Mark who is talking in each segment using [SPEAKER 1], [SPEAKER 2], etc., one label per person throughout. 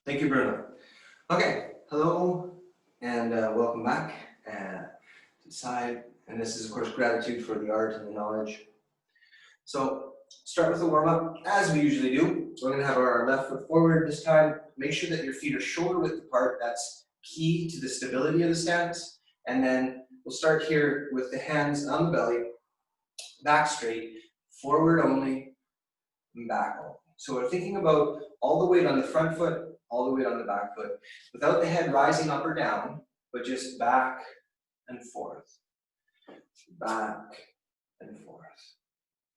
[SPEAKER 1] Thank you, Bruno. Okay, hello and welcome back to the side. And this is, of course, gratitude for the art and the knowledge. So start with a warm-up, as we usually do. So we're going to have our left foot forward this time. Make sure that your feet are shoulder width apart. That's key to the stability of the stance. And then we'll start here with the hands on the belly, back straight, forward only, and back only. So we're thinking about all the weight on the front foot, all the weight on the back foot, without the head rising up or down, but just back and forth, back and forth.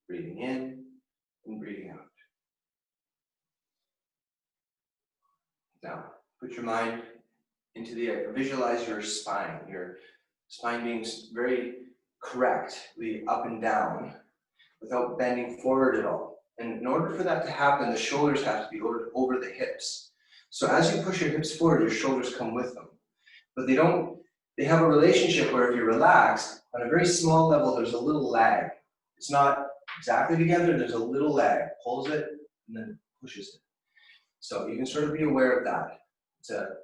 [SPEAKER 1] Breathing in and breathing out. Now, put your mind into the air. Visualize your spine being very correctly up and down without bending forward at all. And in order for that to happen, the shoulders have to be over the hips. So as you push your hips forward, your shoulders come with them. But they have a relationship where if you're relaxed, on a very small level, there's a little lag. It's not exactly together, there's a little lag. Pulls it and then pushes it. So you can sort of be aware of that. It's a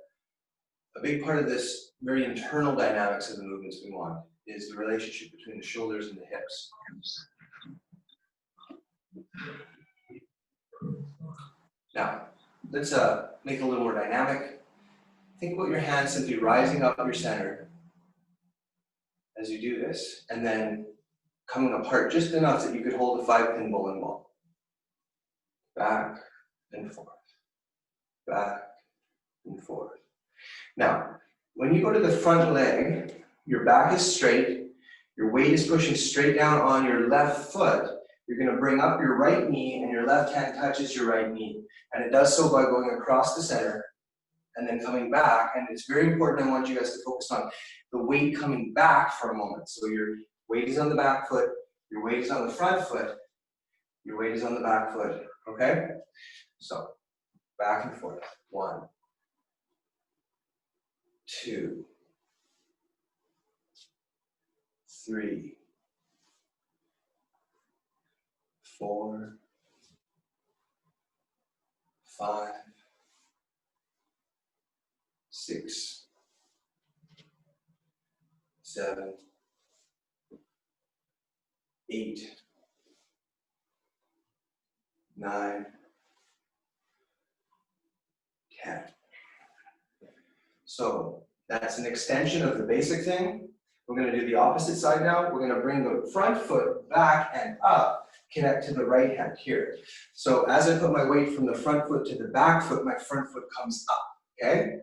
[SPEAKER 1] big part of this very internal dynamics of the movements we want is the relationship between the shoulders and the hips. Now, let's make it a little more dynamic. Think about your hands simply rising up your center as you do this, and then coming apart just enough that you could hold a 5-pin bowling ball. Back and forth, back and forth. Now, when you go to the front leg, your back is straight, your weight is pushing straight down on your left foot. You're going to bring up your right knee and your left hand touches your right knee. And it does so by going across the center and then coming back. And it's very important, I want you guys to focus on the weight coming back for a moment. So your weight is on the back foot, your weight is on the front foot, your weight is on the back foot, okay? So back and forth, 1, 2, 3, 4, 5, 6, 7, 8, 9, 10. So that's an extension of the basic thing. We're going to do the opposite side now. We're going to bring the front foot back and up, connect to the right hand here. So as I put my weight from the front foot to the back foot, my front foot comes up, okay?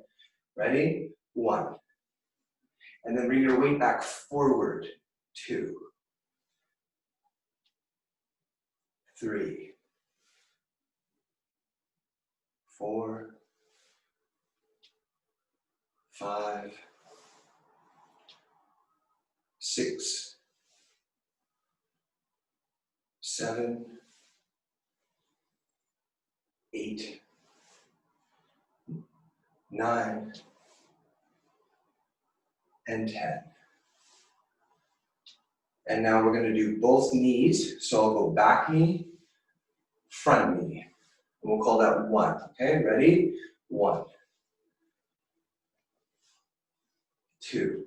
[SPEAKER 1] Ready? 1. And then bring your weight back forward, 2, 3, 4, 5, 6, 7, 8, 9, and 10. And now we're going to do both knees. So I'll go back knee, front knee. And we'll call that 1. Okay, ready? 1, 2,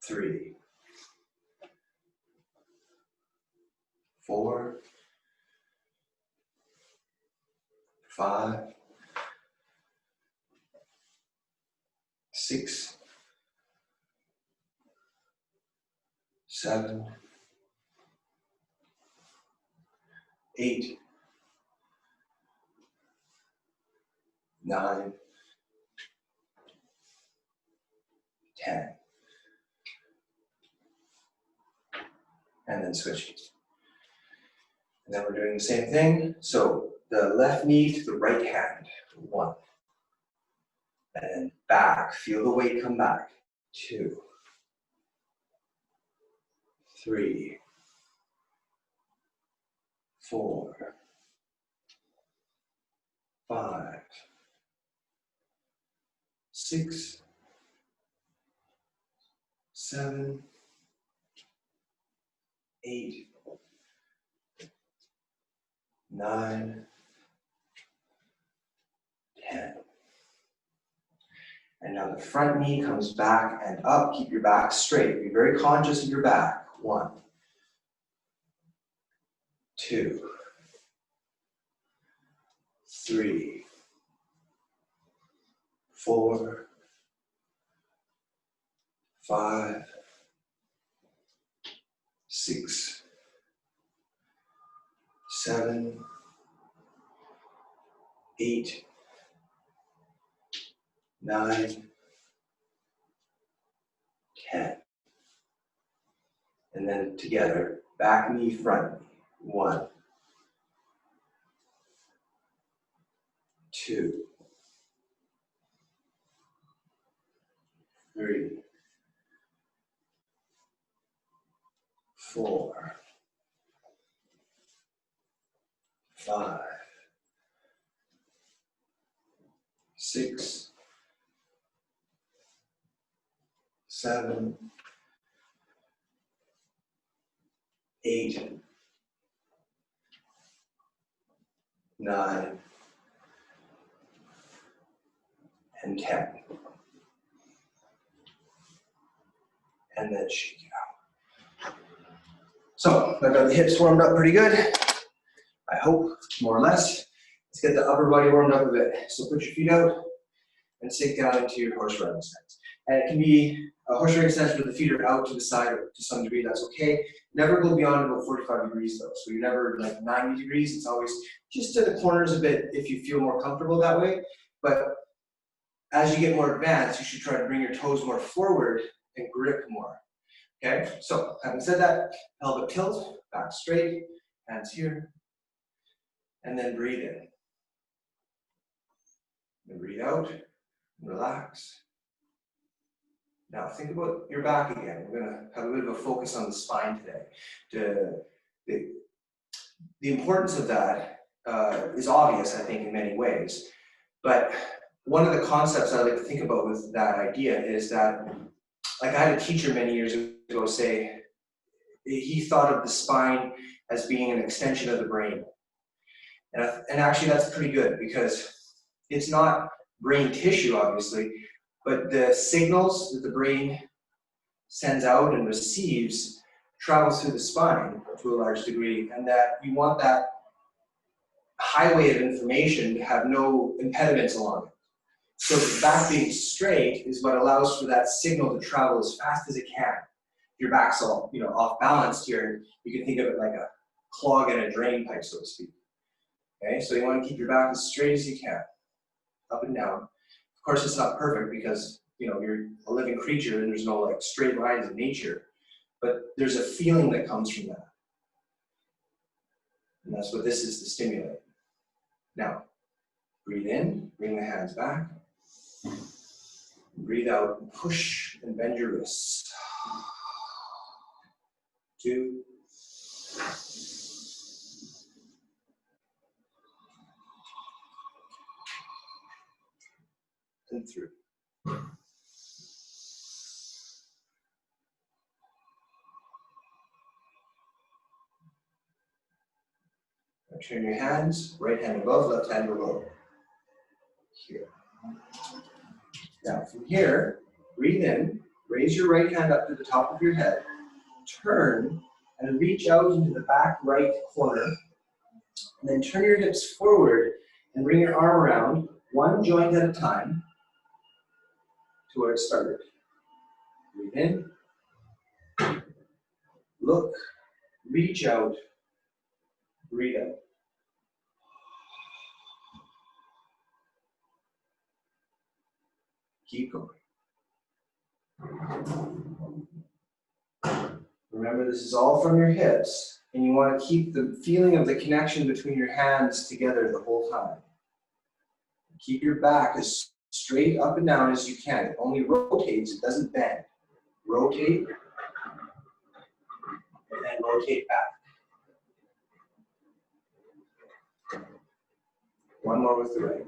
[SPEAKER 1] 3, 4, 5, 6, 7, 8, 9, 10. And then switch. And then we're doing the same thing. So the left knee to the right hand, 1. And then back, feel the weight come back, 2, 3, 4, 5, 6, 7, 8, 9, And now the front knee comes back and up. Keep your back straight. Be very conscious of your back. 1, 2, 3, 4, 5, 6, 7, 8, 9, 10. And then together, back knee, front knee. 1, 2, 3, 4, 5, 6, 7, 8, 9, and 10. And then shake it out. So I've got the hips warmed up pretty good. I hope, more or less. Let's get the upper body warmed up a bit. So put your feet out and sink down into your horse riding stance. And it can be a horse riding stance where the feet are out to the side to some degree, that's okay. Never go beyond about 45 degrees though. So you're never like 90 degrees, it's always just to the corners a bit if you feel more comfortable that way. But as you get more advanced, you should try to bring your toes more forward and grip more. Okay, so having said that, pelvic tilt, back straight, hands here, and then breathe in. And breathe out, relax. Now think about your back again. We're gonna have a bit of a focus on the spine today. The importance of that is obvious, I think, in many ways. But one of the concepts I like to think about with that idea is that, like I had a teacher many years ago say, he thought of the spine as being an extension of the brain. And actually that's pretty good because it's not brain tissue, obviously, but the signals that the brain sends out and receives travels through the spine to a large degree, and that you want that highway of information to have no impediments along it. So the back being straight is what allows for that signal to travel as fast as it can. Your back's all, off balanced here. You can think of it like a clog in a drain pipe, so to speak. Okay, so you want to keep your back as straight as you can, up and down. Of course, it's not perfect because you're a living creature and there's no like straight lines in nature, but there's a feeling that comes from that, and that's what this is to stimulate. Now, breathe in, bring the hands back. Breathe out, and push and bend your wrists. 2, and 3. Now turn your hands, right hand above, left hand below. Here. Now from here, breathe in, raise your right hand up to the top of your head, turn and reach out into the back right corner, and then turn your hips forward and bring your arm around, one joint at a time, to where it started. Breathe in, look, reach out, breathe out. Keep going. Remember, this is all from your hips, and you want to keep the feeling of the connection between your hands together the whole time. Keep your back as straight up and down as you can. It only rotates, it doesn't bend. Rotate, and then rotate back. One more with the right.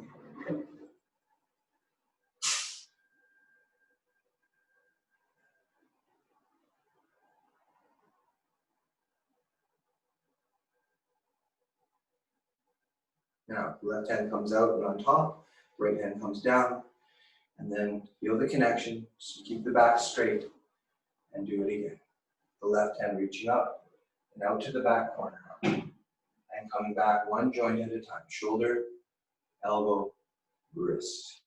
[SPEAKER 1] Now, left hand comes out and on top, right hand comes down. And then feel the connection. So keep the back straight and do it again. The left hand reaching up and out to the back corner. And coming back one joint at a time. Shoulder, elbow, wrist.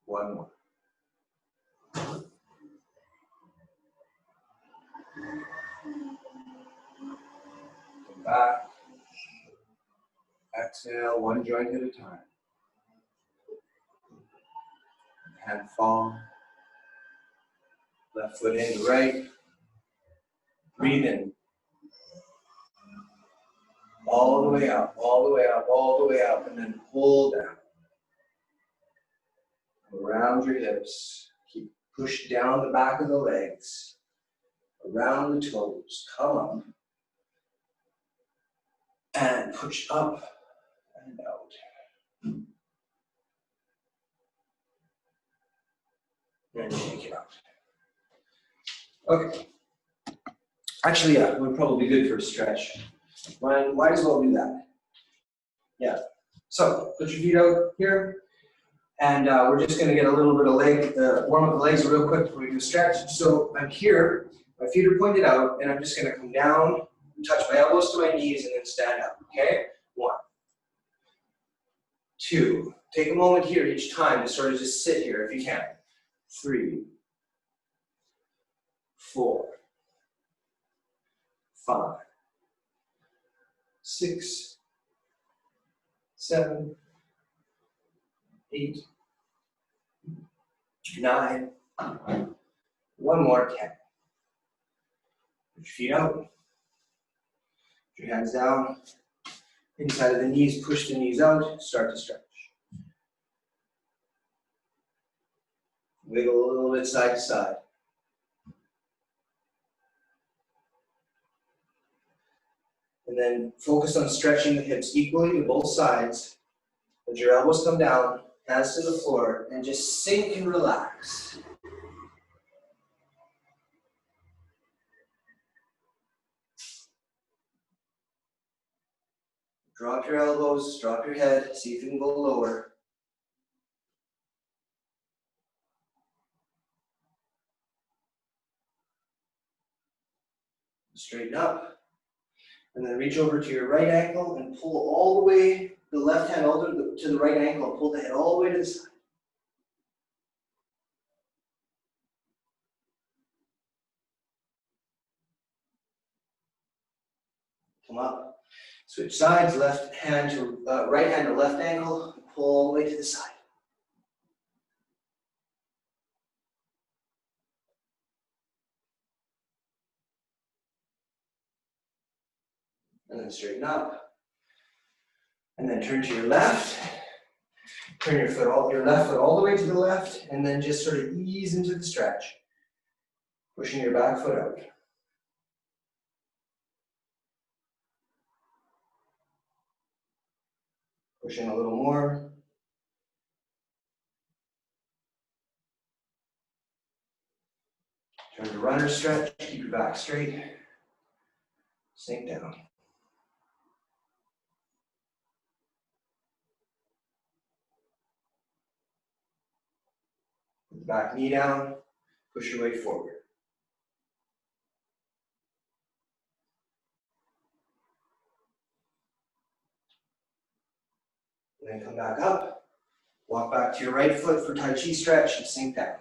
[SPEAKER 1] One more. Come back. Exhale, one joint at a time. Hand fall. Left foot in to right. Breathe in. All the way up, all the way up, all the way up, and then pull down. Around your hips. Keep push down the back of the legs. Around the toes. Come up. And push up and out. And shake it out. Okay. Actually, yeah, we're probably good for a stretch. Might as well do that. Yeah. So, put your feet out here. And we're just going to get a little bit of warm up the legs real quick before we do a stretch. So, I'm here. My feet are pointed out. And I'm just going to come down, touch my elbows to my knees, and then stand up. Okay? 1. 2. Take a moment here each time to sort of just sit here if you can. 3. 4. 5. 6. 7. 8. 9. One more, 10. Put your feet out. Put your hands down. Inside of the knees, push the knees out. Start to stretch. Wiggle a little bit side to side. And then focus on stretching the hips equally to both sides. Let your elbows come down, hands to the floor, and just sink and relax. Drop your elbows, drop your head, see if you can go lower. Straighten up. And then reach over to your right ankle and pull all the way, the left hand all to the right ankle, and pull the head all the way to the side. Come up. Switch sides, left hand to right hand to left ankle, pull all the way to the side. And then straighten up. And then turn to your left. Turn your left foot all the way to the left, and then just sort of ease into the stretch. Pushing your back foot out. Pushing a little more. Turn to runner stretch, keep your back straight. Sink down. Put the back knee down, push your weight forward. And then come back up. Walk back to your right foot for Tai Chi stretch and sink down.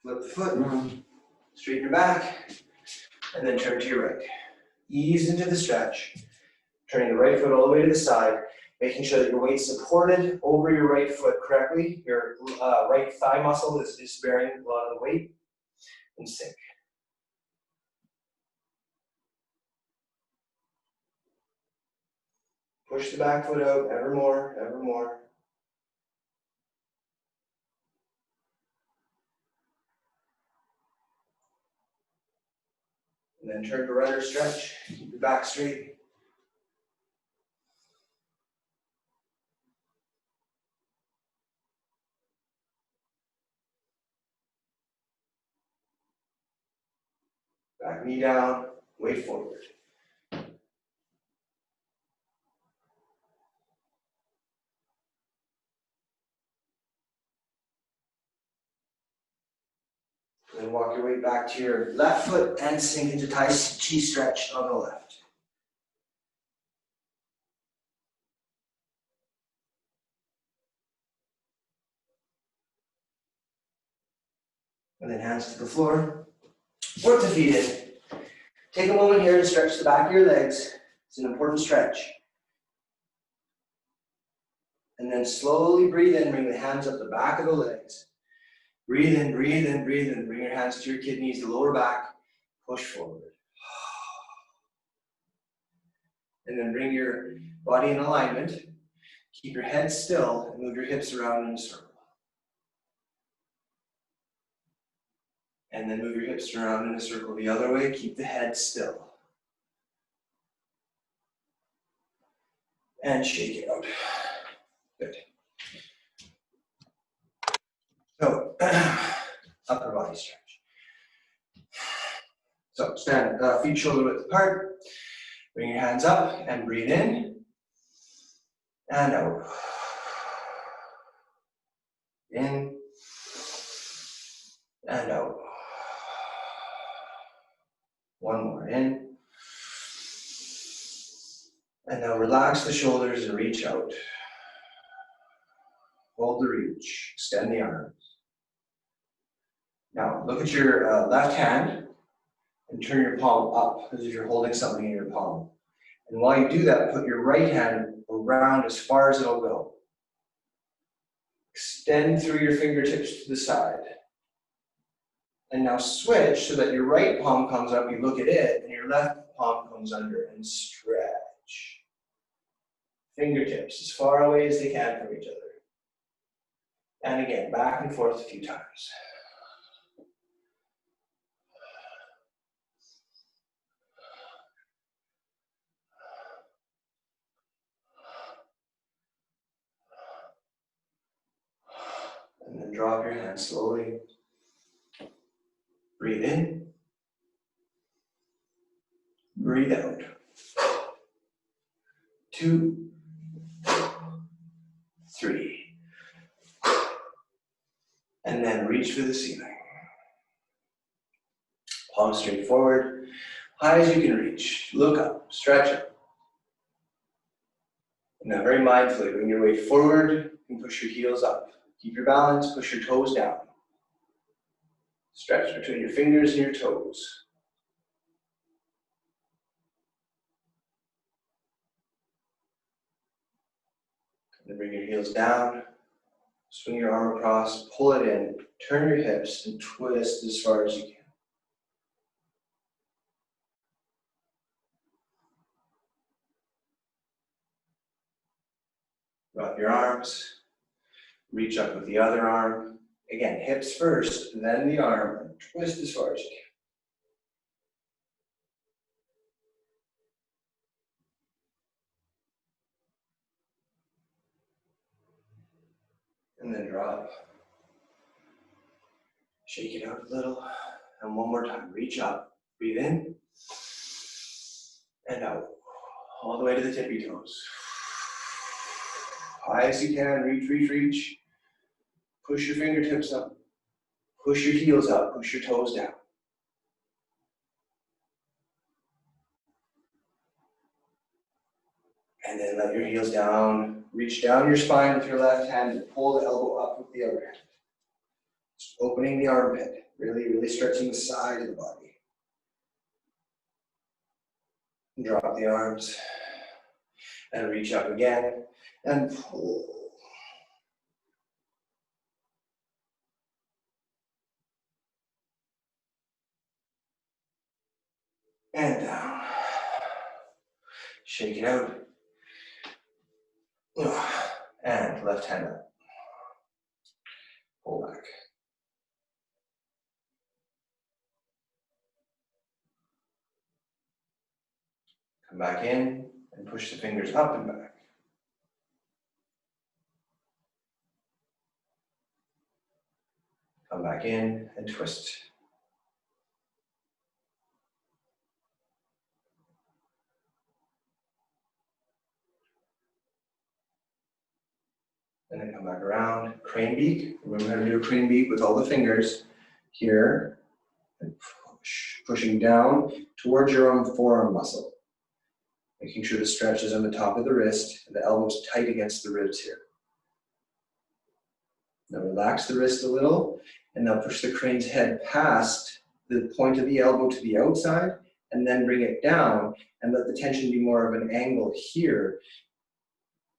[SPEAKER 1] Flip the foot, straighten your back, and then turn to your right. Ease into the stretch, turning the right foot all the way to the side, making sure that your weight's supported over your right foot correctly. Your right thigh muscle is bearing a lot of the weight, and sink. Push the back foot out ever more, ever more. And then turn to runner stretch. Keep your back straight. Back knee down, weight forward. Then walk your way back to your left foot and sink into Tai Chi stretch on the left. And then hands to the floor. Work the feet in. Take a moment here to stretch the back of your legs. It's an important stretch. And then slowly breathe in, bring the hands up the back of the legs. Breathe in, breathe in, breathe in. Bring your hands to your kidneys, the lower back. Push forward. And then bring your body in alignment. Keep your head still and move your hips around in a circle. And then move your hips around in a circle the other way. Keep the head still. And shake it out. Good. So, upper body stretch. So, stand, feet shoulder width apart. Bring your hands up and breathe in. And out. In. And out. One more in. And now relax the shoulders and reach out. Hold the reach. Extend the arms. Now look at your left hand and turn your palm up as if you're holding something in your palm. And while you do that, put your right hand around as far as it'll go. Extend through your fingertips to the side. And now switch so that your right palm comes up, you look at it, and your left palm comes under, and stretch. Fingertips as far away as they can from each other. And again, back and forth a few times. And then drop your hands slowly. Breathe in. Breathe out. 2, 3. And then reach for the ceiling. Palms straight forward, high as you can reach. Look up, stretch up. Now very mindfully, bring your weight forward and push your heels up. Keep your balance, push your toes down. Stretch between your fingers and your toes. Then bring your heels down, swing your arm across, pull it in, turn your hips and twist as far as you can. Drop your arms, reach up with the other arm. Again, hips first, then the arm, and twist as far as you can. And then drop. Shake it out a little. And one more time, reach up, breathe in, and out. All the way to the tippy toes. High as you can, reach, reach, reach. Push your fingertips up. Push your heels up, push your toes down. And then let your heels down. Reach down your spine with your left hand and pull the elbow up with the other hand. Just opening the armpit, really, really stretching the side of the body. And drop the arms. And reach up again and pull. And down. Shake it out. And left hand up. Pull back. Come back in and push the fingers up and back. Come back in and twist. And then come back around, crane beak. Remember how to do a crane beak with all the fingers here. And push, pushing down towards your own forearm muscle. Making sure the stretch is on the top of the wrist and the elbow's tight against the ribs here. Now relax the wrist a little, and now push the crane's head past the point of the elbow to the outside, and then bring it down, and let the tension be more of an angle here.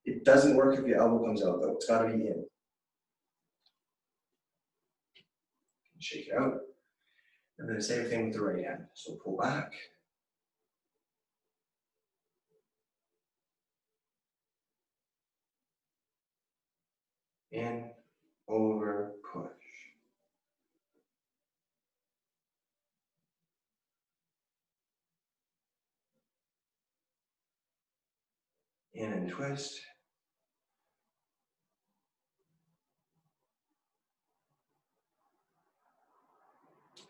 [SPEAKER 1] It doesn't work if the elbow comes out though, it's gotta be in. Shake it out. And then the same thing with the right hand. So pull back. In, over, push. In and twist.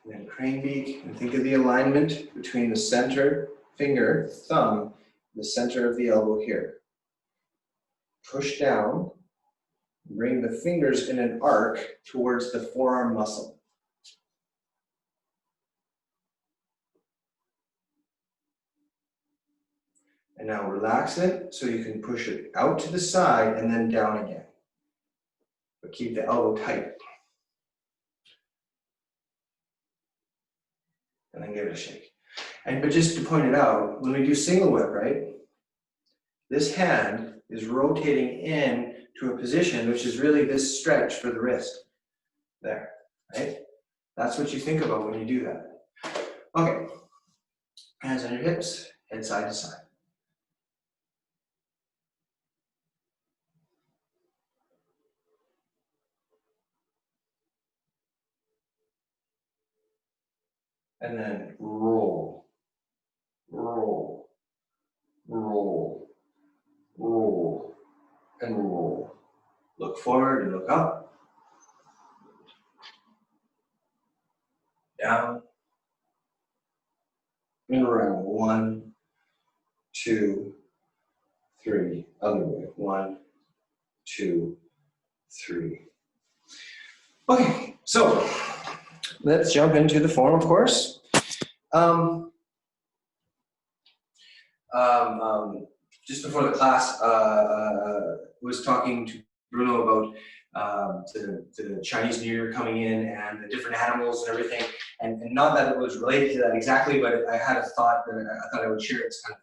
[SPEAKER 1] And then crane beak, and think of the alignment between the center finger, thumb, the center of the elbow here. Push down, bring the fingers in an arc towards the forearm muscle. And now relax it so you can push it out to the side and then down again. But keep the elbow tight. And then give it a shake. But just to point it out, when we do single whip, right, this hand is rotating in to a position which is really this stretch for the wrist. There, right? That's what you think about when you do that. Okay, hands on your hips, head side to side. And then roll, roll, roll, roll, and roll. Look forward and look up. Down. And around. 1, 2, 3. Other way. 1, 2, 3. Okay, so let's jump into the form, of course. Just before the class, was talking to Bruno about the Chinese New Year coming in and the different animals and everything. And not that it was related to that exactly, but I had a thought that I thought I would share. It's kind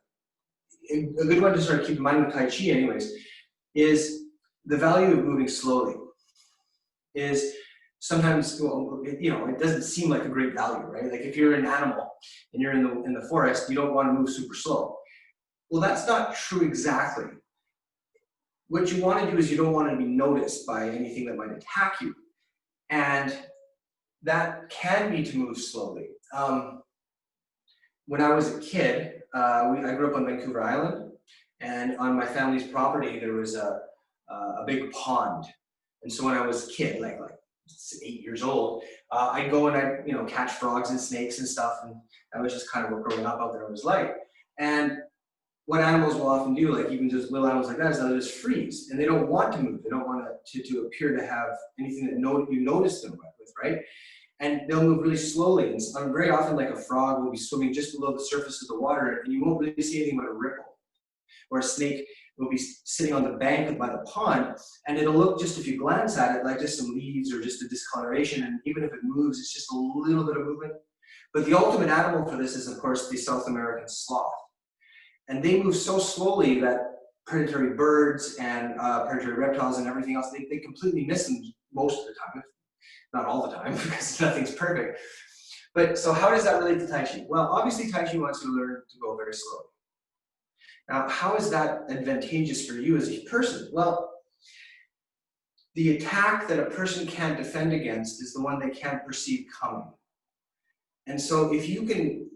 [SPEAKER 1] of a good one to sort of keep in mind with Tai Chi anyways, is the value of moving slowly. Is sometimes, well, you know, it doesn't seem like a great value, right? Like if you're an animal and you're in the forest, you don't want to move super slow. Well, that's not true exactly. What you want to do is you don't want to be noticed by anything that might attack you. And that can be to move slowly. When I was a kid, I grew up on Vancouver Island, and on my family's property, there was a big pond. And so when I was a kid, like 8 years old, I'd go and I'd catch frogs and snakes and stuff, and that was just kind of what growing up out there was like. And what animals will often do, like even just little animals like that, is they'll just freeze, and they don't want to move. They don't want to appear to have anything that you notice them with, right? And they'll move really slowly. And very often, like a frog will be swimming just below the surface of the water, and you won't really see anything but a ripple. Or a snake will be sitting on the bank by the pond, and it'll look, just if you glance at it, like just some leaves or just a discoloration, and even if it moves, it's just a little bit of movement. But the ultimate animal for this is, of course, the South American sloth. And they move so slowly that predatory birds and predatory reptiles and everything else, they completely miss them most of the time. Not all the time, because nothing's perfect. But so how does that relate to Tai Chi? Well, obviously Tai Chi wants you to learn to go very slowly. Now, how is that advantageous for you as a person? Well, the attack that a person can't defend against is the one they can't perceive coming. And so if you can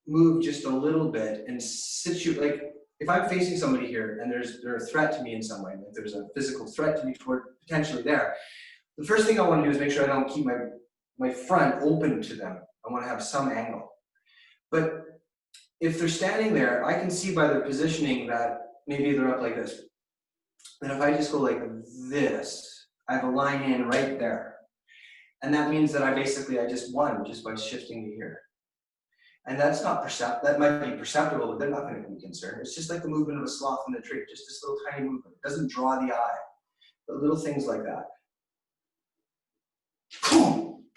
[SPEAKER 1] move just a little bit and situate, like if I'm facing somebody here and they're a threat to me in some way, like there's a physical threat to me toward potentially there, the first thing I want to do is make sure I don't keep my front open to them. I want to have some angle. But if they're standing there, I can see by their positioning that maybe they're up like this. And if I just go like this, I have a line in right there. And that means that I just won just by shifting to here. And that's not that might be perceptible, but they're not going to be concerned. It's just like the movement of a sloth in the tree, just this little tiny movement. It doesn't draw the eye, but little things like that.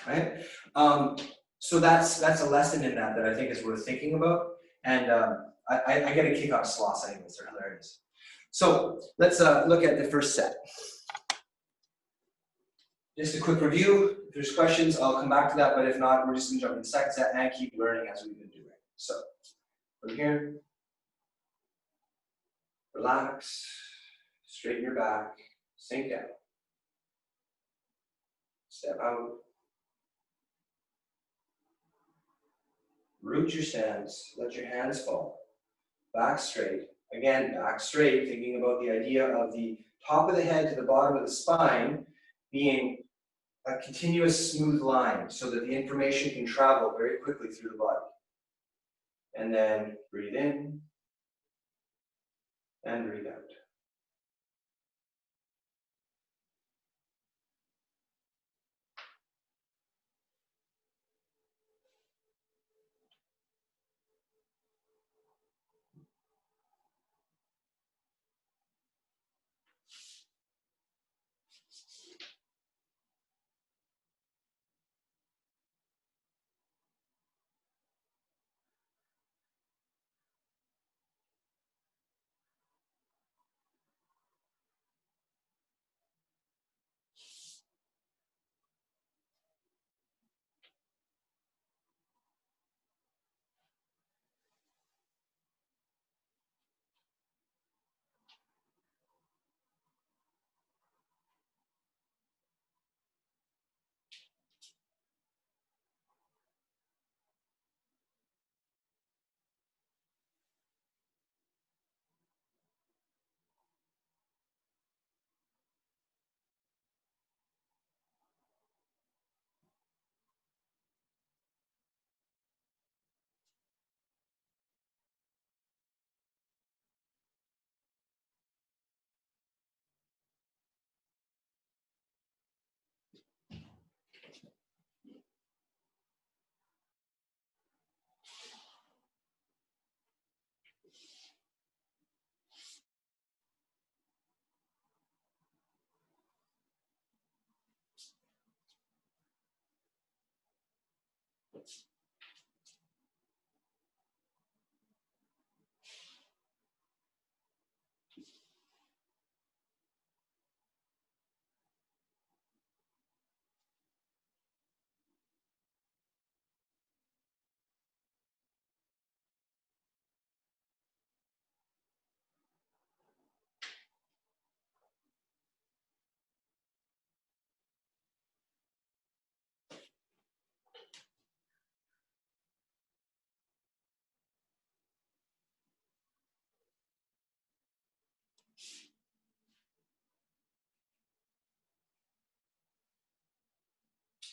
[SPEAKER 1] Right? So that's a lesson in that I think is worth thinking about. And I get a kick out of sloths anyways, they're hilarious. So let's look at the first set. Just a quick review. If there's questions, I'll come back to that, but if not, we're just gonna jump into the second set and keep learning as we've been doing. So from here, relax, straighten your back, sink down. Step out. Root your stance, let your hands fall. Back straight. Again, back straight, thinking about the idea of the top of the head to the bottom of the spine being a continuous smooth line so that the information can travel very quickly through the body. And then breathe in and breathe out.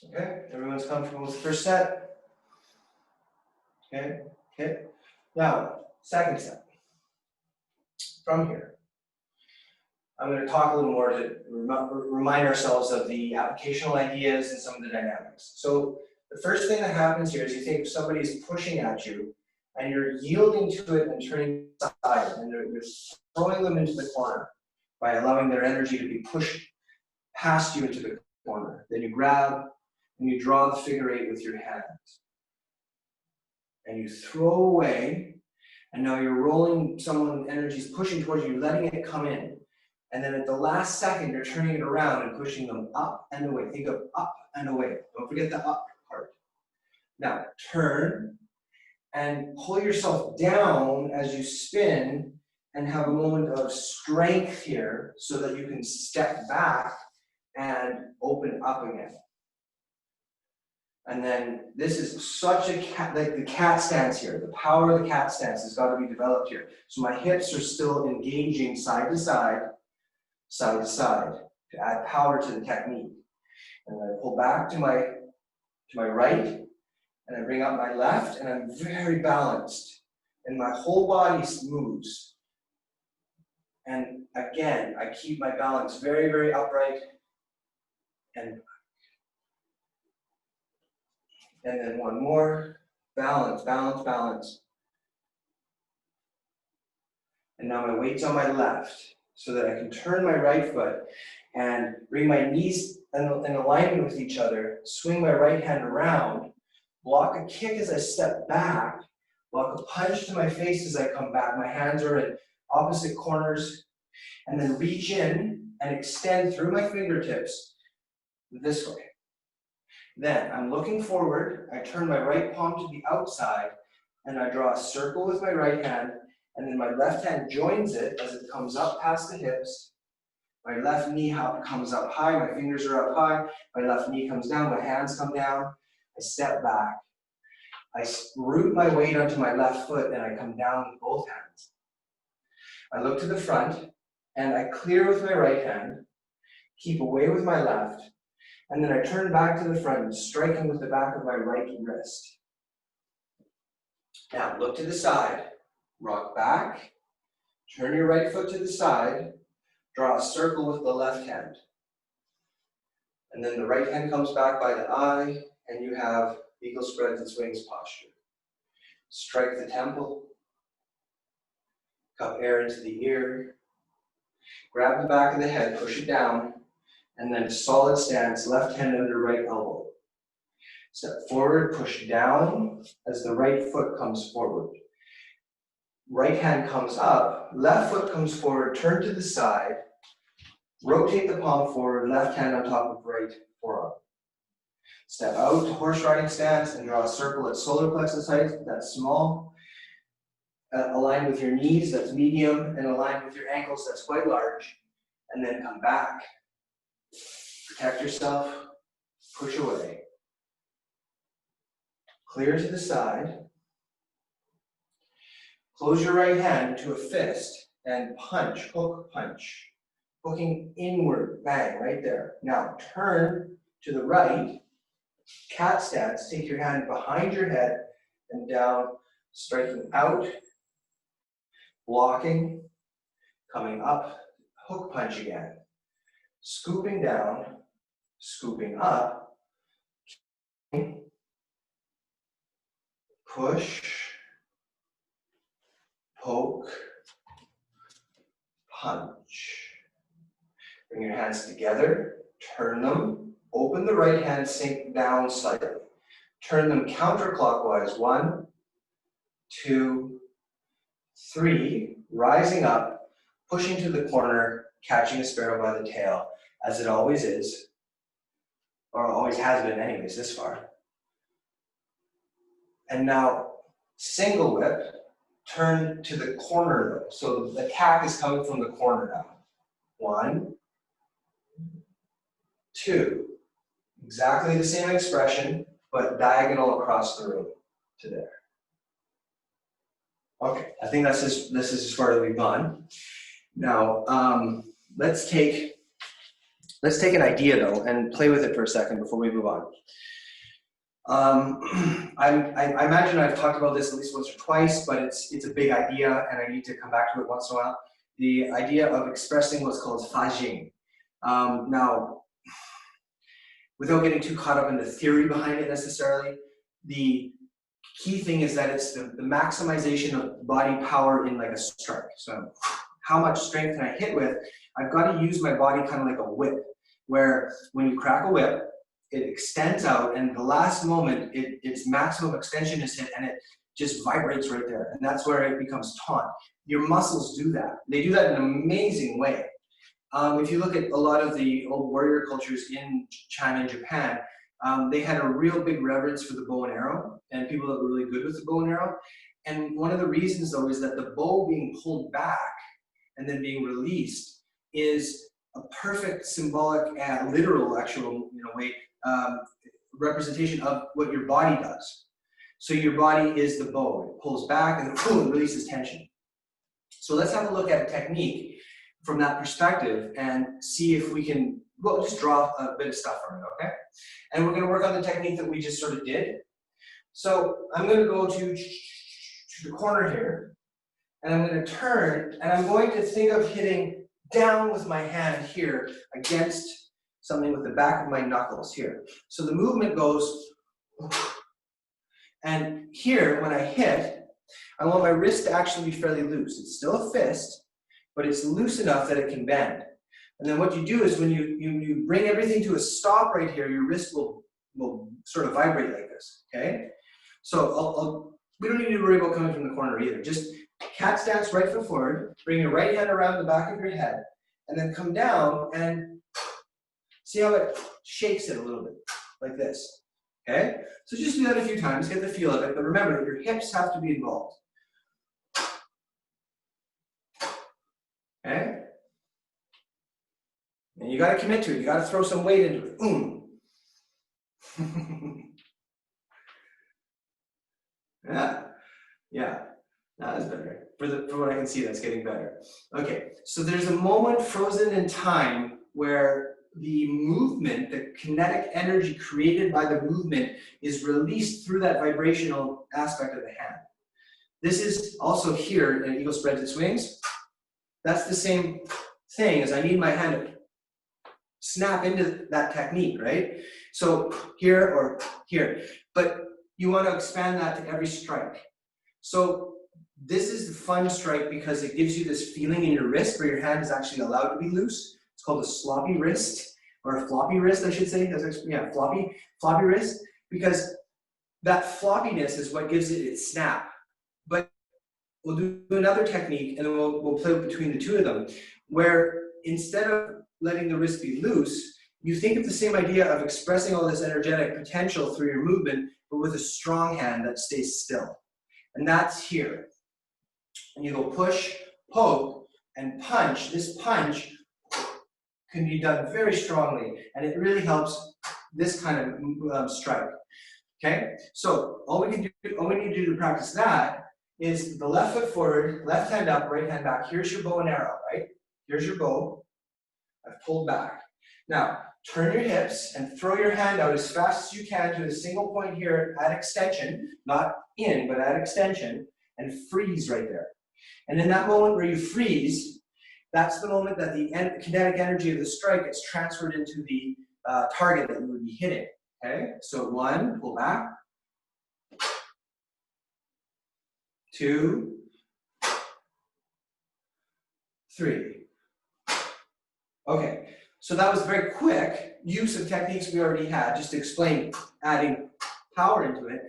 [SPEAKER 1] Okay, everyone's comfortable with the first set? Okay, okay. Now, second set. From here, I'm going to talk a little more to remind ourselves of the applicational ideas and some of the dynamics. So the first thing that happens here is you think somebody's pushing at you and you're yielding to it and turning aside, and you're throwing them into the corner by allowing their energy to be pushed past you into the corner. Then you grab and you draw the figure eight with your hands. And you throw away, and now you're rolling, someone energy's pushing towards you, you're letting it come in. And then at the last second, you're turning it around and pushing them up and away. Think of up and away. Don't forget the up part. Now, turn and pull yourself down as you spin and have a moment of strength here so that you can step back and open up again. And then this is such a cat, like the cat stance here. The power of the cat stance has got to be developed here. So my hips are still engaging side to side, side to side to add power to the technique. And then I pull back to my right, and I bring up my left, and I'm very balanced. And my whole body moves. And again, I keep my balance very, very upright. And then one more. Balance, balance, balance. And now my weight's on my left so that I can turn my right foot and bring my knees in alignment with each other, swing my right hand around, block a kick as I step back, block a punch to my face as I come back. My hands are in opposite corners, and then reach in and extend through my fingertips this way. Then I'm looking forward, I turn my right palm to the outside, and I draw a circle with my right hand, and then my left hand joins it as it comes up past the hips. My left knee comes up high, my fingers are up high, my left knee comes down, my hands come down, I step back. I root my weight onto my left foot, and I come down with both hands. I look to the front, and I clear with my right hand, keep away with my left, and then I turn back to the front, striking with the back of my right wrist. Now, look to the side, rock back, turn your right foot to the side, draw a circle with the left hand. And then the right hand comes back by the eye, and you have eagle spreads and swings posture. Strike the temple, cup air into the ear, grab the back of the head, push it down, and then solid stance, left hand under right elbow. Step forward, push down as the right foot comes forward. Right hand comes up, left foot comes forward, turn to the side, rotate the palm forward, left hand on top of right forearm. Step out to horse riding stance and draw a circle at solar plexus height, that's small. Align with your knees, that's medium, and align with your ankles, that's quite large. And then come back. Protect yourself, push away. Clear to the side. Close your right hand into a fist and punch, hook punch. Hooking inward, bang, right there. Now turn to the right, cat stance, take your hand behind your head and down, striking out, blocking, coming up, hook punch again. Scooping down, scooping up, push, poke, punch. Bring your hands together, turn them, open the right hand, sink down slightly. Turn them counterclockwise, 1, 2, 3, rising up, pushing to the corner, catching a sparrow by the tail, as it always is, or always has been anyways this far. And now, single whip, turn to the corner though. So the attack is coming from the corner now. 1, 2. Exactly the same expression, but diagonal across the room to there. Okay, I think this is as far as we've gone. Now, let's take an idea though and play with it for a second before we move on. I imagine I've talked about this at least once or twice, but it's a big idea and I need to come back to it once in a while. The idea of expressing what's called fajing. Now, without getting too caught up in the theory behind it necessarily, the key thing is that it's the maximization of body power in like a strike. So how much strength can I hit with? I've got to use my body kind of like a whip, where when you crack a whip, it extends out, and the last moment, its maximum extension is hit, and it just vibrates right there. And that's where it becomes taut. Your muscles do that. They do that in an amazing way. If you look at a lot of the old warrior cultures in China and Japan, they had a real big reverence for the bow and arrow, and people that are really good with the bow and arrow. And one of the reasons, though, is that the bow being pulled back and then being released is a perfect symbolic and literal, actual, way representation of what your body does. So your body is the bow. It pulls back and it releases tension. So let's have a look at a technique from that perspective and see if we can, well, just draw a bit of stuff from it, okay? And we're going to work on the technique that we just sort of did. So I'm going to go to the corner here, and I'm going to turn, and I'm going to think of hitting down with my hand here against something with the back of my knuckles here. So the movement goes, and here, when I hit, I want my wrist to actually be fairly loose. It's still a fist, but it's loose enough that it can bend. And then what you do is when you bring everything to a stop right here, your wrist will sort of vibrate like this, okay? So we don't need to worry about coming from the corner either. Just cat stance, right foot forward, bring your right hand around the back of your head, and then come down and see how it shakes it a little bit, like this, okay? So just do that a few times, get the feel of it, but remember that your hips have to be involved. Okay? And you got to commit to it. You got to throw some weight into it. Yeah, that is better. For what I can see, that's getting better. Okay, so there's a moment frozen in time where the movement, the kinetic energy created by the movement is released through that vibrational aspect of the hand. This is also here in Eagle Spreads Its Wings. That's the same thing as I need my hand to snap into that technique, right? So here or here, but you want to expand that to every strike. So this is the fun strike because it gives you this feeling in your wrist where your hand is actually allowed to be loose. It's called a sloppy wrist, or a floppy wrist, I should say. Yeah, floppy wrist, because that floppiness is what gives it its snap. But we'll do another technique, and then we'll play between the two of them, where instead of letting the wrist be loose, you think of the same idea of expressing all this energetic potential through your movement, but with a strong hand that stays still. And that's here. And you go push, poke, and punch. This punch can be done very strongly, and it really helps this kind of strike. Okay? So all we need to do to practice that is the left foot forward, left hand up, right hand back. Here's your bow and arrow, right? Here's your bow. I've pulled back. Now, turn your hips and throw your hand out as fast as you can to a single point here at extension, not in, but at extension, and freeze right there. And in that moment where you freeze, that's the moment that the kinetic energy of the strike gets transferred into the target that you would be hitting. Okay? So 1, pull back. 2, 3. Okay, so that was very quick use of techniques we already had, just to explain adding power into it.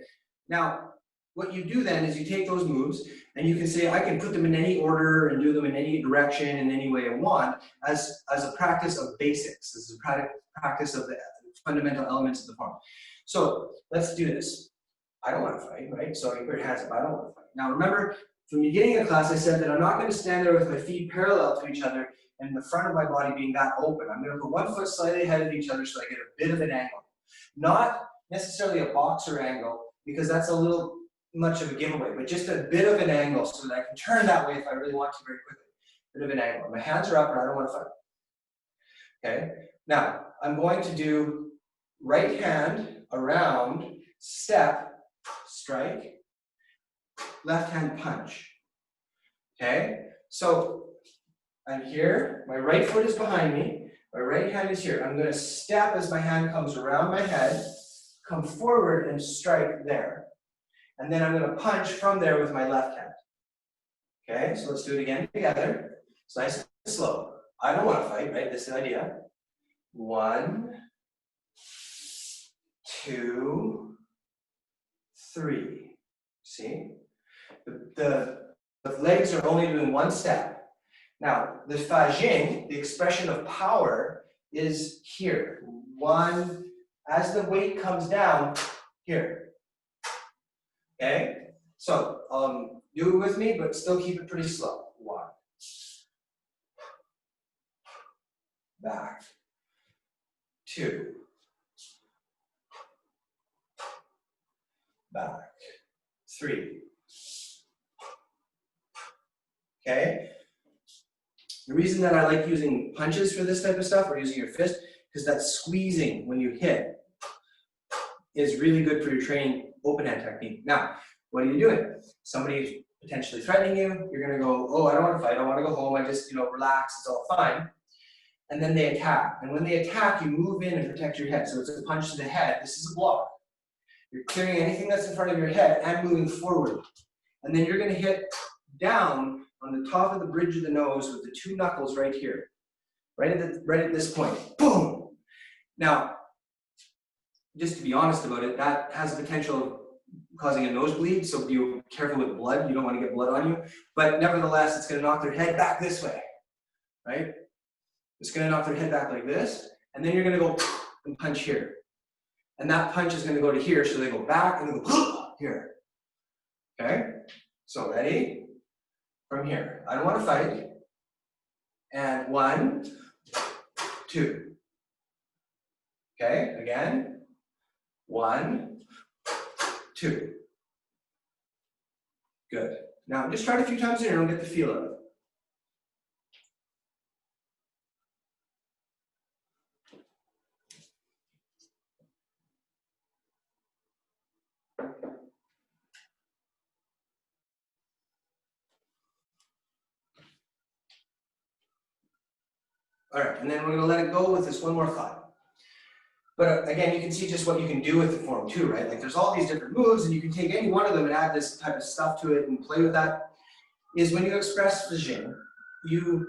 [SPEAKER 1] Now, what you do then is you take those moves and you can say, I can put them in any order and do them in any direction, in any way I want, as a practice of basics, as a practice of the fundamental elements of the form. So let's do this. I don't want to fight, right? So you put your hands up, I don't want to fight. Now remember, from the beginning of class, I said that I'm not going to stand there with my feet parallel to each other and the front of my body being that open. I'm going to put one foot slightly ahead of each other so I get a bit of an angle. Not necessarily a boxer angle, because that's a little much of a giveaway, but just a bit of an angle so that I can turn that way if I really want to very quickly. Bit of an angle. My hands are up and I don't want to fight. Okay? Now, I'm going to do right hand around, step, strike, left hand punch. Okay? So I'm here, my right foot is behind me, my right hand is here. I'm going to step as my hand comes around my head, come forward and strike there. And then I'm going to punch from there with my left hand. Okay, so let's do it again together. It's nice and slow. I don't want to fight, right? This is the idea. 1, 2, 3. See? The legs are only doing one step. Now, the fa jing, the expression of power, is here. 1, as the weight comes down, here. Okay? So, do it with me, but still keep it pretty slow. 1. Back. 2. Back. 3. Okay? The reason that I like using punches for this type of stuff, or using your fist, because that squeezing when you hit is really good for your training open hand technique. Now, what are you doing? Somebody's potentially threatening you. You're going to go, oh, I don't want to fight. I want to go home. I just, relax. It's all fine. And then they attack. And when they attack, you move in and protect your head. So it's a punch to the head. This is a block. You're clearing anything that's in front of your head and moving forward. And then you're going to hit down on the top of the bridge of the nose with the 2 knuckles right here. Right at this point. Boom! Now, just to be honest about it, that has the potential of causing a nosebleed, so be careful with blood. You don't want to get blood on you. But nevertheless, it's going to knock their head back this way. Right? It's going to knock their head back like this, and then you're going to go and punch here. And that punch is going to go to here, so they go back and they go here. Okay? So ready? From here. I don't want to fight. And 1, 2. Okay? Again. 1, 2. Good. Now just try it a few times and you'll get the feel of it. All right, and then we're going to let it go with this one more thought. But again, you can see just what you can do with the form too, right? Like there's all these different moves and you can take any one of them and add this type of stuff to it and play with that. Is when you express the Jing, you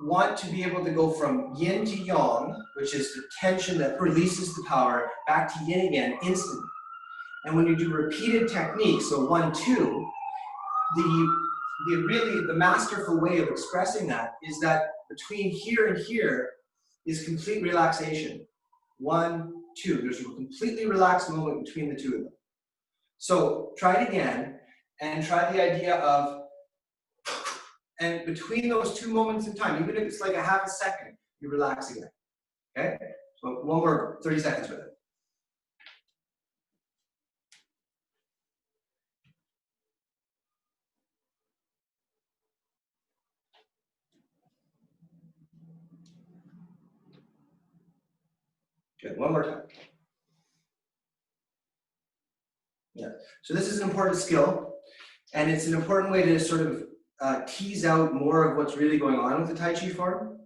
[SPEAKER 1] want to be able to go from yin to yang, which is the tension that releases the power, back to yin again instantly. And when you do repeated techniques, so 1, 2, the masterful way of expressing that is that between here and here is complete relaxation. 1, 2. There's a completely relaxed moment between the 2 of them. So try it again and try the idea of, and between those 2 moments in time, even if it's like a half a second, you relax again. Okay? So one more 30 seconds with it. Good. One more time. Yeah. So this is an important skill, and it's an important way to sort of tease out more of what's really going on with the Tai Chi form.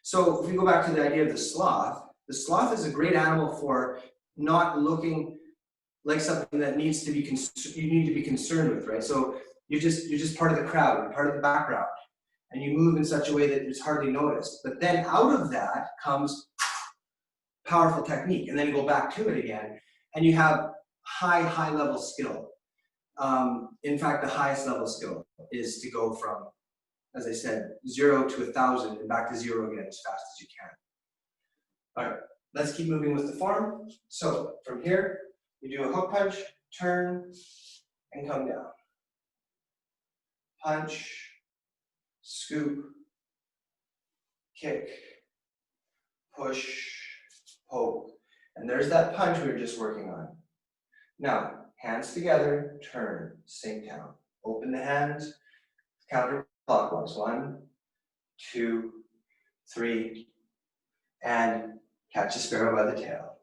[SPEAKER 1] So if we go back to the idea of the sloth is a great animal for not looking like something that needs to be you need to be concerned with, right? So you're just part of the crowd, you're part of the background, and you move in such a way that it's hardly noticed. But then out of that comes powerful technique, and then you go back to it again, and you have high level skill. In fact, the highest level skill is to go from, as I said, 0 to 1,000 and back to 0 again as fast as you can. All right, let's keep moving with the form. So from here, you do a hook punch, turn, and come down. Punch, scoop, kick, push, poke. And there's that punch we were just working on. Now, hands together, turn, sink down. Open the hands, counterclockwise. 1, 2, 3, and catch a sparrow by the tail.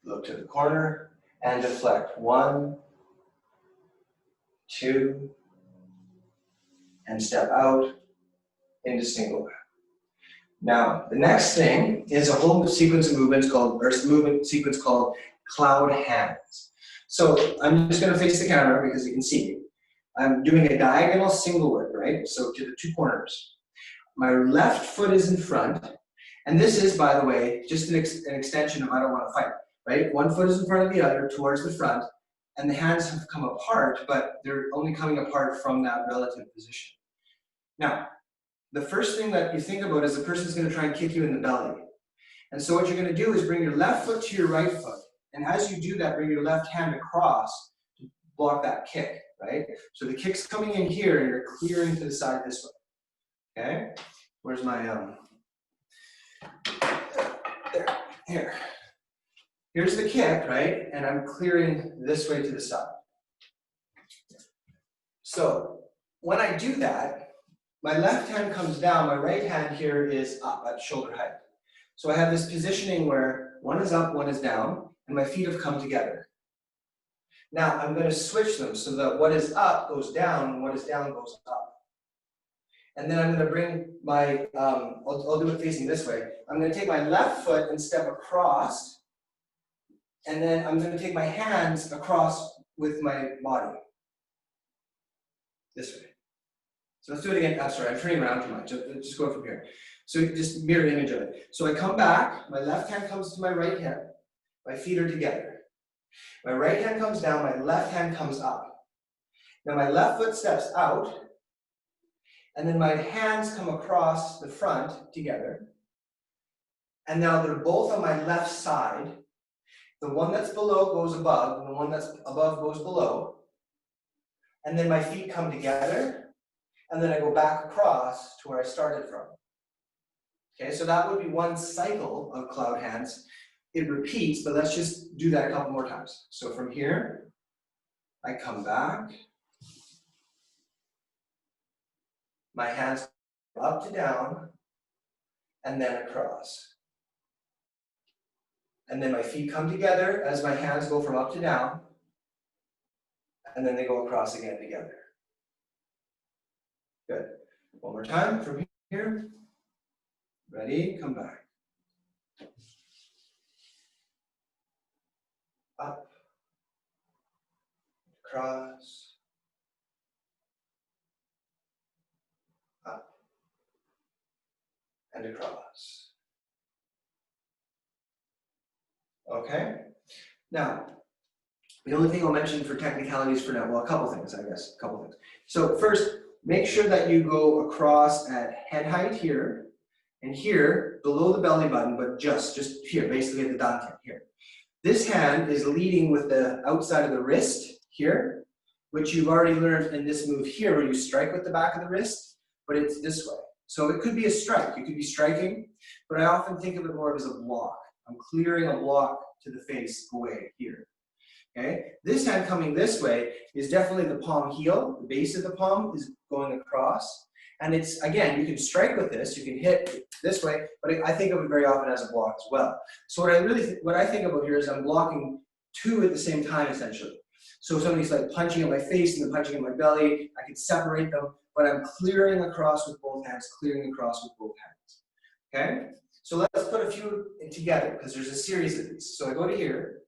[SPEAKER 1] Look to the corner and deflect. 1, 2, and step out into single breath. Now, the next thing is a whole sequence of movements called cloud hands. So I'm just going to face the camera because you can see me. I'm doing a diagonal single whip, right? So to the 2 corners. My left foot is in front, and this is, by the way, just an extension of I don't want to fight, right? One foot is in front of the other towards the front, and the hands have come apart, but they're only coming apart from that relative position. Now, the first thing that you think about is the person's going to try and kick you in the belly. And so what you're going to do is bring your left foot to your right foot. And as you do that, bring your left hand across to block that kick, right? So the kick's coming in here and you're clearing to the side this way. Okay? Where's my, there, here. Here's the kick, right? And I'm clearing this way to the side. So when I do that, my left hand comes down, my right hand here is up at shoulder height. So I have this positioning where one is up, one is down, and my feet have come together. Now I'm going to switch them so that what is up goes down and what is down goes up. And then I'm going to bring my, I'll do it facing this way. I'm going to take my left foot and step across, and then I'm going to take my hands across with my body. This way. So let's do it again. I'm sorry, I'm turning around too much. Just go from here. So just mirror image of it. So I come back, my left hand comes to my right hand, my feet are together. My right hand comes down, my left hand comes up. Now my left foot steps out, and then my hands come across the front together. And now they're both on my left side. The one that's below goes above, and the one that's above goes below. And then my feet come together, and then I go back across to where I started from. Okay, so that would be one cycle of cloud hands. It repeats, but let's just do that a couple more times. So from here, I come back. My hands up to down, and then across. And then my feet come together as my hands go from up to down, and then they go across again together. Good. One more time from here. Ready? Come back. Up. Across. Up. And across. Okay? Now, the only thing I'll mention for technicalities for now, well, a couple things, I guess, a couple things. So first, make sure that you go across at head height here, and here, below the belly button, but just here, basically at the dantian here. This hand is leading with the outside of the wrist here, which you've already learned in this move here, where you strike with the back of the wrist, but it's this way. So it could be a strike, you could be striking, but I often think of it more as a block. I'm clearing a block to the face away here. Okay, this hand coming this way is definitely the palm heel. The base of the palm is going across. And it's, again, you can strike with this, you can hit this way, but I think of it very often as a block as well. So what I think about here is I'm blocking two at the same time, essentially. So if somebody's like punching at my face and then punching at my belly, I can separate them, but I'm clearing across with both hands, clearing across with both hands. Okay? So let's put a few together, because there's a series of these. So I go to here,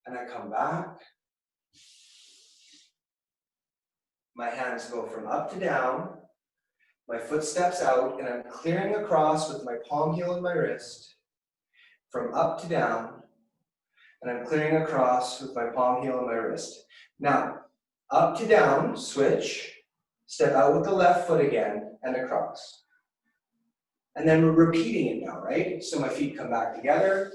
[SPEAKER 1] and I come back. My hands go from up to down. My foot steps out, and I'm clearing across with my palm heel and my wrist, from up to down, and I'm clearing across with my palm heel and my wrist. Now, up to down, switch, step out with the left foot again, and across. And then we're repeating it now, right? So my feet come back together,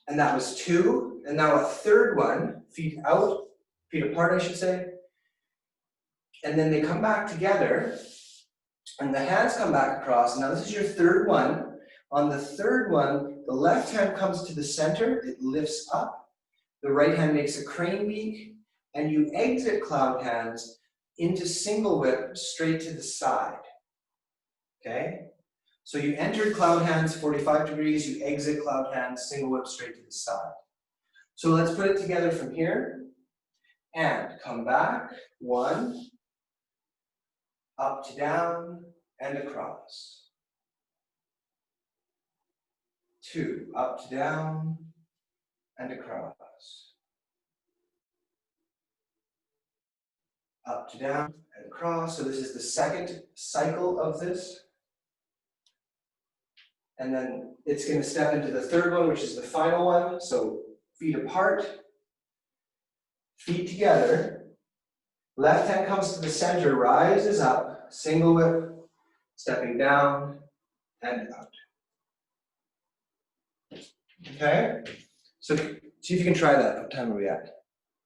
[SPEAKER 1] and that was two, and now a third one, feet out, feet apart, I should say. And then they come back together, and the hands come back across. Now this is your third one. On the third one, the left hand comes to the center, it lifts up. The right hand makes a crane beak, and you exit cloud hands into single whip straight to the side. Okay? So you entered cloud hands 45 degrees, you exit cloud hands, single whip straight to the side. So let's put it together from here, and come back, one, up to down, and across. Two, up to down, and across. Up to down, and across. So this is the second cycle of this. And then it's going to step into the third one, which is the final one. So feet apart, feet together. Left hand comes to the center, rises up, single whip, stepping down and out. Okay? So see if you can try that. What time are we at?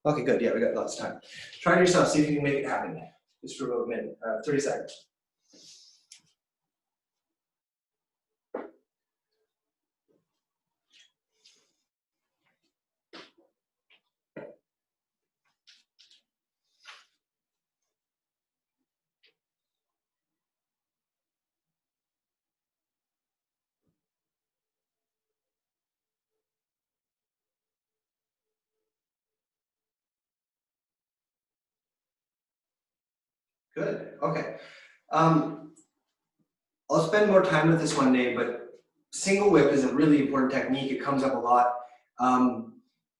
[SPEAKER 1] Okay, good. Yeah, we got lots of time. Try it yourself. See if you can make it happen. Just for about a minute, 30 seconds. Good. Okay. I'll spend more time with this one day, but single whip is a really important technique. It comes up a lot.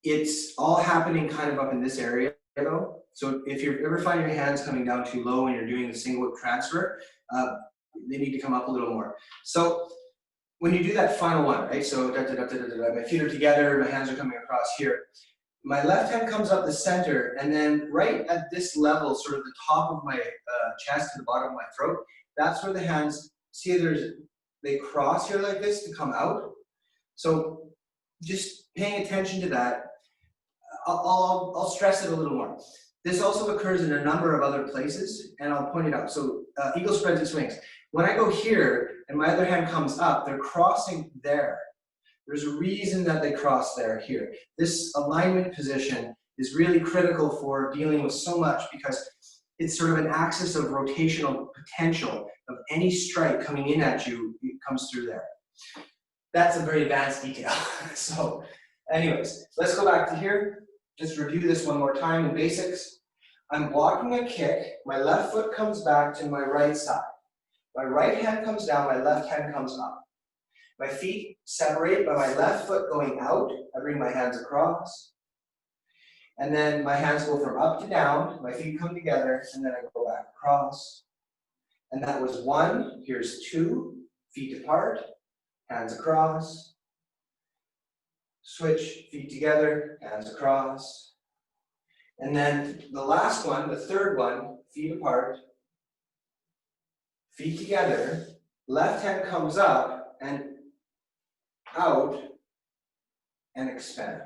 [SPEAKER 1] It's all happening kind of up in this area though. So if you ever find your hands coming down too low when you're doing the single whip transfer, they need to come up a little more. So when you do that final one, right? So my feet are together, my hands are coming across here. My left hand comes up the center, and then right at this level, sort of the top of my chest to the bottom of my throat, that's where the hands, see they cross here like this to come out. So just paying attention to that, I'll stress it a little more. This also occurs in a number of other places, and I'll point it out. So eagle spreads its wings. When I go here, and my other hand comes up, they're crossing there. There's a reason that they cross there here. This alignment position is really critical for dealing with so much because it's sort of an axis of rotational potential of any strike coming in at you, it comes through there. That's a very advanced detail. So anyways, let's go back to here. Just review this one more time in basics. I'm blocking a kick. My left foot comes back to my right side. My right hand comes down, my left hand comes up. My feet separate by my left foot going out. I bring my hands across. And then my hands go from up to down. My feet come together, and then I go back across. And that was one. Here's two. Feet apart, hands across. Switch, feet together, hands across. And then the last one, the third one, feet apart, feet together. Left hand comes up and out and expand.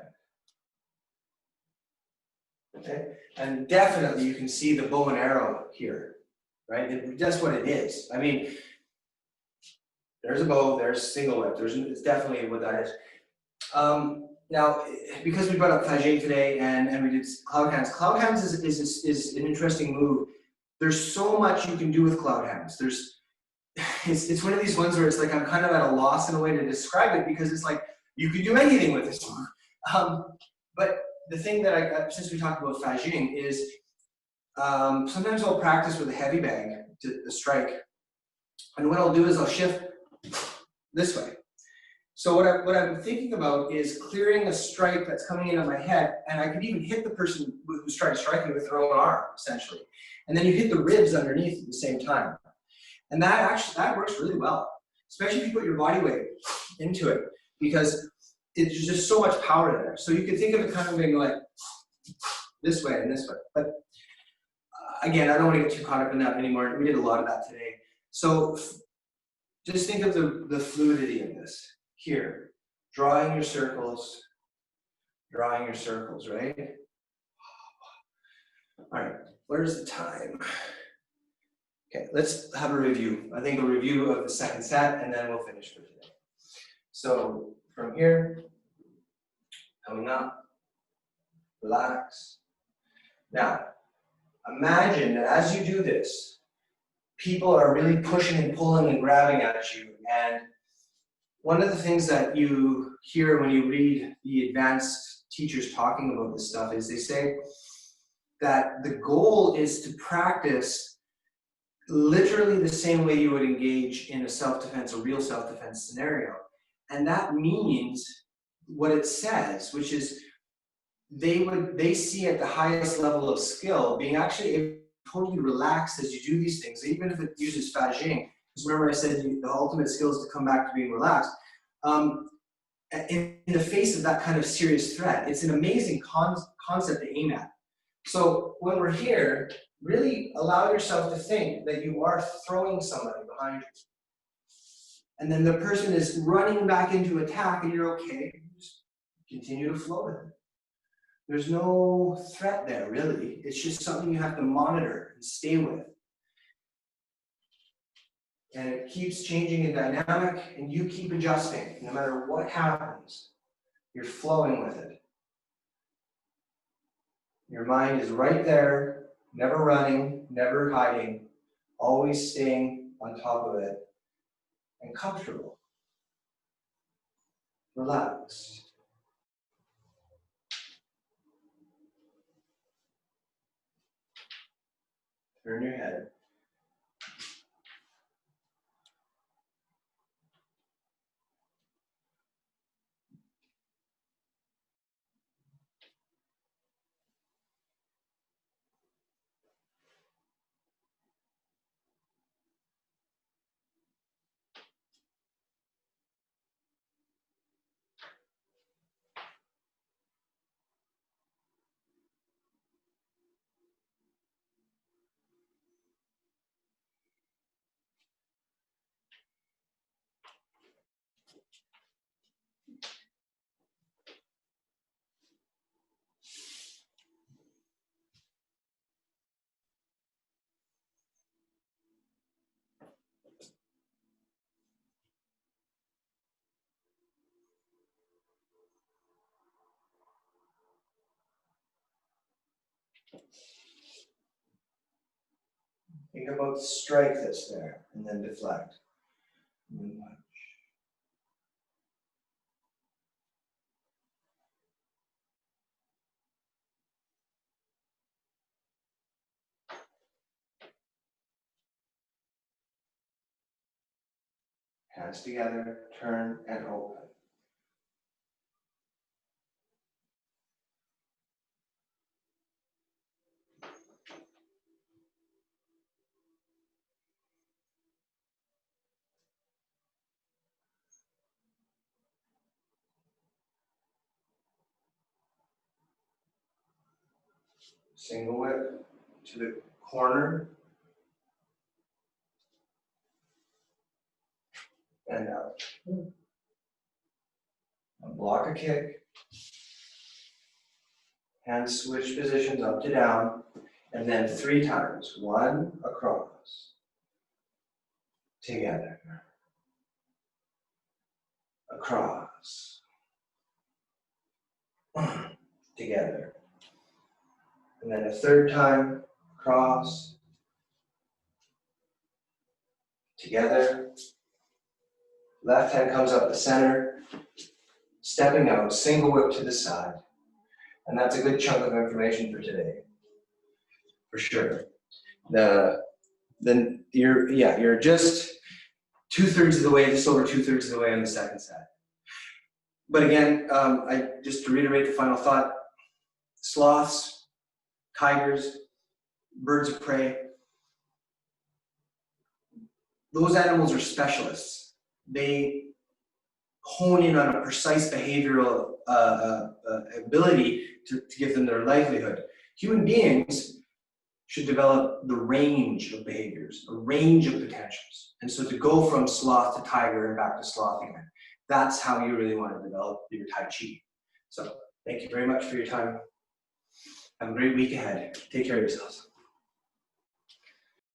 [SPEAKER 1] Okay, and definitely you can see the bow and arrow here, right? That's what it is. I mean, there's a bow, there's single whip. It's definitely what that is. Now, because we brought up Tai Chi today and we did cloud hands. Cloud hands is an interesting move. There's so much you can do with cloud hands. It's one of these ones where it's like I'm kind of at a loss in a way to describe it because it's like you could do anything with this one. But the thing that since we talked about Fajing is sometimes I'll practice with a heavy bag to the strike. And what I'll do is I'll shift this way. So what I'm thinking about is clearing a strike that's coming in on my head, and I could even hit the person who's trying to strike me with their own arm, essentially. And then you hit the ribs underneath at the same time. And that works really well, especially if you put your body weight into it, because there's just so much power there. So you could think of it kind of being like this way and this way. But again, I don't want to get too caught up in that anymore. We did a lot of that today. So just think of the fluidity of this. Here, drawing your circles, right? All right, where's the time? Okay, let's have a review. I think a review of the second set, and then we'll finish for today. So from here, coming up, relax. Now, imagine that as you do this, people are really pushing and pulling and grabbing at you. And one of the things that you hear when you read the advanced teachers talking about this stuff is they say that the goal is to practice literally the same way you would engage in a self-defense, a real self-defense scenario. And that means what it says, which is they see at the highest level of skill being actually totally relaxed as you do these things, even if it uses Fajing. Because remember I said the ultimate skill is to come back to being relaxed. In the face of that kind of serious threat, it's an amazing concept to aim at. So when we're here, really allow yourself to think that you are throwing somebody behind you. And then the person is running back into attack and you're okay. Just continue to flow with it. There's no threat there, really. It's just something you have to monitor and stay with. And it keeps changing in dynamic, and you keep adjusting. No matter what happens, you're flowing with it. Your mind is right there, never running, never hiding, always staying on top of it, and comfortable, relaxed. Turn your head. Think about the strike that's there, and then deflect. And then punch. Hands together, turn and open. Single whip to the corner and out. And block a kick. Hands switch positions up to down, and then 3 times. 1 across. Together. Across. Together. And then a 3rd time. Across. Together. Left hand comes up the center. Stepping out, single whip to the side. And that's a good chunk of information for today. For sure. Then you're just 2/3 of the way, just over 2/3 of the way on the second set. But again, just to reiterate the final thought, sloths, tigers, birds of prey, those animals are specialists. They hone in on a precise behavioral ability to give them their livelihood. Human beings should develop the range of behaviors, a range of potentials. And so to go from sloth to tiger and back to sloth again, that's how you really want to develop your Tai Chi. So thank you very much for your time. Have a great week ahead. Take care of yourselves.